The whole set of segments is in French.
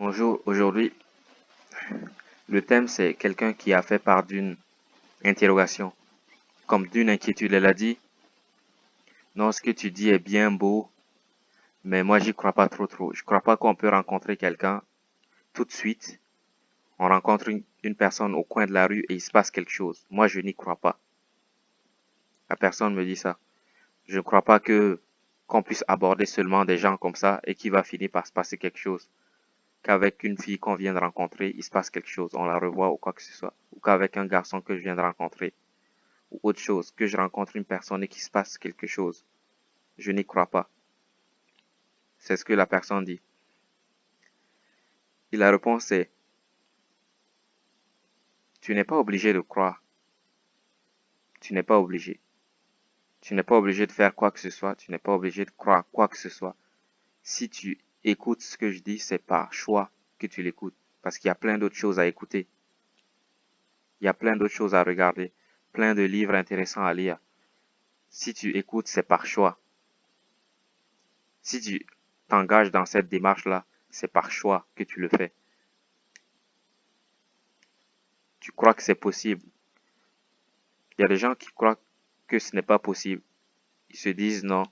Bonjour, aujourd'hui, le thème c'est quelqu'un qui a fait part d'une interrogation, comme d'une inquiétude. Elle a dit, non, ce que tu dis est bien beau, mais moi j'y crois pas trop. Je crois pas qu'on peut rencontrer quelqu'un tout de suite. On rencontre une personne au coin de la rue et il se passe quelque chose. Moi je n'y crois pas. La personne me dit ça. Je ne crois pas que qu'on puisse aborder seulement des gens comme ça et qu'il va finir par se passer quelque chose. Qu'avec une fille qu'on vient de rencontrer, il se passe quelque chose, on la revoit ou quoi que ce soit. Ou qu'avec un garçon que je viens de rencontrer. Ou autre chose, que je rencontre une personne et qu'il se passe quelque chose. Je n'y crois pas. C'est ce que la personne dit. Et la réponse est, tu n'es pas obligé de croire. Tu n'es pas obligé. Tu n'es pas obligé de faire quoi que ce soit. Tu n'es pas obligé de croire quoi que ce soit. Si tu écoutes ce que je dis, c'est par choix que tu l'écoutes. Parce qu'il y a plein d'autres choses à écouter. Il y a plein d'autres choses à regarder. Plein de livres intéressants à lire. Si tu écoutes, c'est par choix. Si tu t'engages dans cette démarche-là, c'est par choix que tu le fais. Tu crois que c'est possible. Il y a des gens qui croient que ce n'est pas possible. Ils se disent non,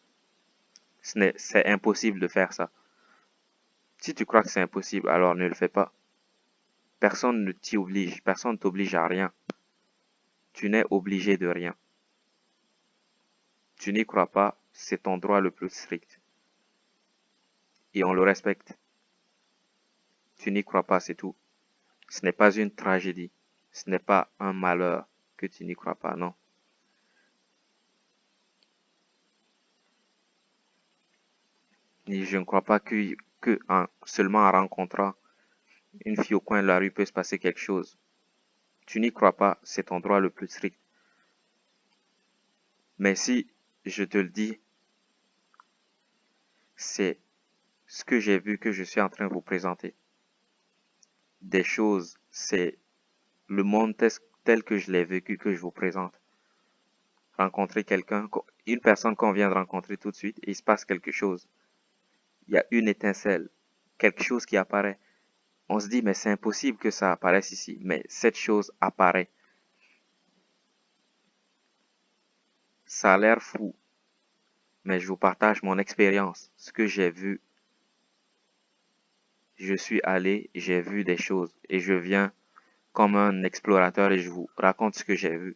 c'est impossible de faire ça. Si tu crois que c'est impossible, alors ne le fais pas. Personne ne t'y oblige, personne ne t'oblige à rien. Tu n'es obligé de rien. Tu n'y crois pas, c'est ton droit le plus strict. Et on le respecte. Tu n'y crois pas, c'est tout. Ce n'est pas une tragédie. Ce n'est pas un malheur que tu n'y crois pas, non. Et je ne crois pas seulement en rencontrant une fille au coin de la rue peut se passer quelque chose. Tu n'y crois pas, c'est ton droit le plus strict. Mais si je te le dis, c'est ce que j'ai vu que je suis en train de vous présenter. Des choses, c'est le monde tel que je l'ai vécu que je vous présente. Rencontrer quelqu'un, une personne qu'on vient de rencontrer tout de suite, et il se passe quelque chose. Il y a une étincelle, quelque chose qui apparaît. On se dit, mais c'est impossible que ça apparaisse ici. Mais cette chose apparaît. Ça a l'air fou, mais je vous partage mon expérience, ce que j'ai vu. Je suis allé, j'ai vu des choses et je viens comme un explorateur et je vous raconte ce que j'ai vu.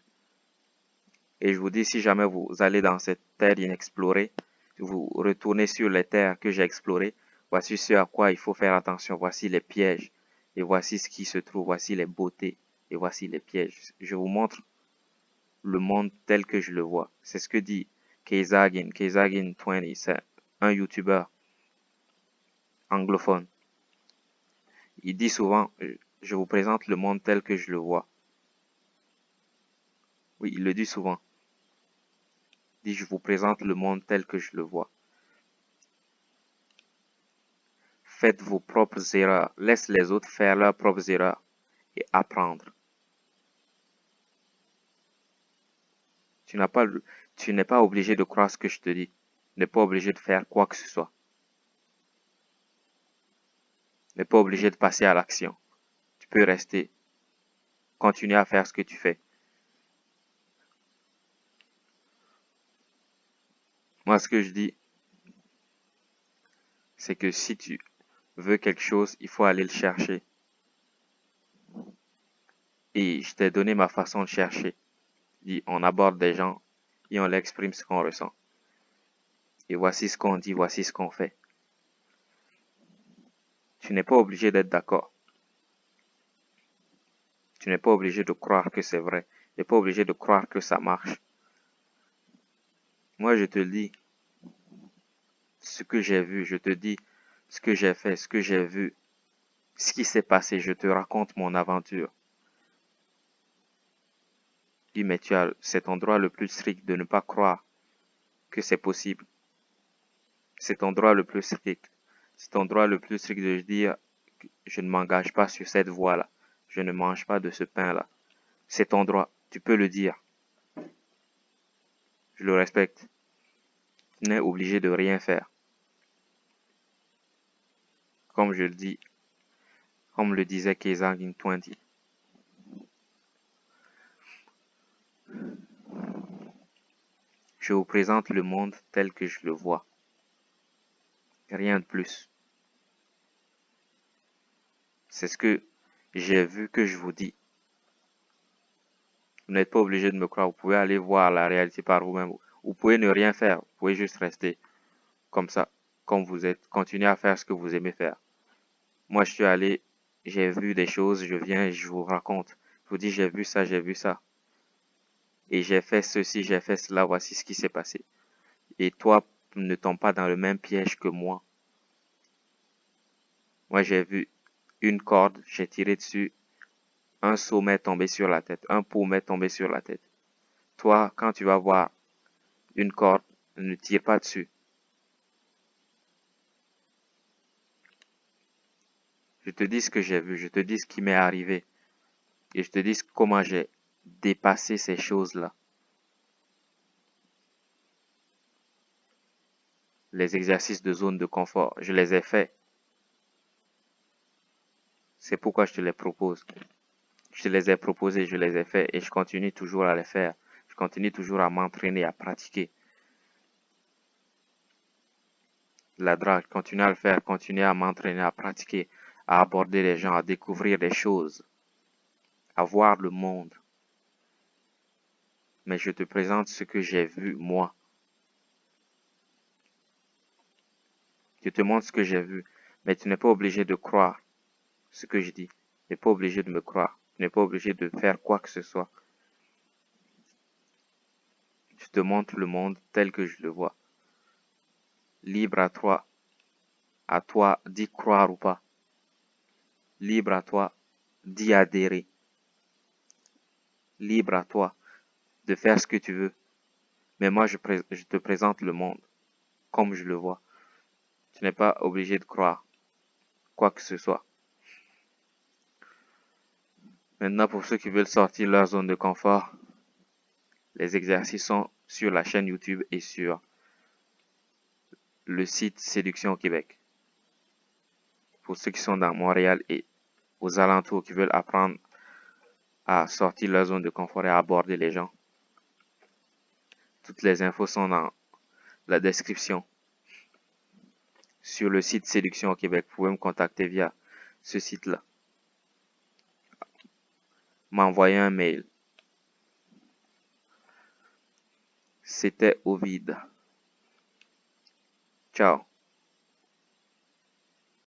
Et je vous dis, si jamais vous allez dans cette terre inexplorée, vous retournez sur les terres que j'ai explorées, voici ce à quoi il faut faire attention, voici les pièges, et voici ce qui se trouve, voici les beautés, et voici les pièges. Je vous montre le monde tel que je le vois. C'est ce que dit Keizagin20, c'est un YouTuber anglophone. Il dit souvent, je vous présente le monde tel que je le vois. Oui, il le dit souvent. Il dit, je vous présente le monde tel que je le vois. Faites vos propres erreurs. Laisse les autres faire leurs propres erreurs et apprendre. Tu n'es pas obligé de croire ce que je te dis. Tu n'es pas obligé de faire quoi que ce soit. Tu n'es pas obligé de passer à l'action. Tu peux rester, continuer à faire ce que tu fais. Moi, ce que je dis, c'est que si tu veux quelque chose, il faut aller le chercher. Et je t'ai donné ma façon de chercher. On aborde des gens et on leur exprime ce qu'on ressent. Et voici ce qu'on dit, voici ce qu'on fait. Tu n'es pas obligé d'être d'accord. Tu n'es pas obligé de croire que c'est vrai. Tu n'es pas obligé de croire que ça marche. Moi, je te dis ce que j'ai vu. Je te dis ce que j'ai fait, ce que j'ai vu, ce qui s'est passé. Je te raconte mon aventure. Dis, mais c'est ton droit le plus strict de ne pas croire que c'est possible. C'est ton droit le plus strict. C'est ton droit le plus strict de dire, je ne m'engage pas sur cette voie-là. Je ne mange pas de ce pain-là. C'est ton droit. Tu peux le dire. Je le respecte. Tu n'es obligé de rien faire. Comme je le dis, Comme le disait Keza in 20. Je vous présente le monde tel que je le vois. Rien de plus. C'est ce que j'ai vu que je vous dis. Vous n'êtes pas obligé de me croire. Vous pouvez aller voir la réalité par vous-même. Vous pouvez ne rien faire. Vous pouvez juste rester comme ça, comme vous êtes. Continuez à faire ce que vous aimez faire. Moi, je suis allé, j'ai vu des choses, je viens et je vous raconte. Je vous dis, j'ai vu ça, j'ai vu ça. Et j'ai fait ceci, j'ai fait cela, voici ce qui s'est passé. Et toi, ne tombe pas dans le même piège que moi. Moi, j'ai vu une corde, j'ai tiré dessus, un seau m'est tombé sur la tête, un pot m'est tombé sur la tête. Toi, quand tu vas voir une corde, ne tire pas dessus. Je te dis ce que j'ai vu, je te dis ce qui m'est arrivé. Et je te dis comment j'ai dépassé ces choses-là. Les exercices de zone de confort, je les ai faits. C'est pourquoi je te les propose. Je te les ai proposés, je les ai faits et je continue toujours à les faire. Je continue toujours à m'entraîner, à pratiquer. La drague, continue à le faire, continue à m'entraîner, à pratiquer, à aborder les gens, à découvrir des choses, à voir le monde. Mais je te présente ce que j'ai vu, moi. Je te montre ce que j'ai vu. Mais tu n'es pas obligé de croire ce que je dis. Tu n'es pas obligé de me croire. Tu n'es pas obligé de faire quoi que ce soit. Je te montre le monde tel que je le vois. Libre à toi d'y croire ou pas. Libre à toi d'y adhérer. Libre à toi de faire ce que tu veux. Mais moi, je te présente le monde comme je le vois. Tu n'es pas obligé de croire quoi que ce soit. Maintenant, pour ceux qui veulent sortir leur zone de confort, les exercices sont sur la chaîne YouTube et sur le site Séduction au Québec. Pour ceux qui sont dans Montréal et aux alentours qui veulent apprendre à sortir leur zone de confort et à aborder les gens, toutes les infos sont dans la description. Sur le site Séduction au Québec, vous pouvez me contacter via ce site-là. M'envoyer un mail. C'était Ovid. Ciao.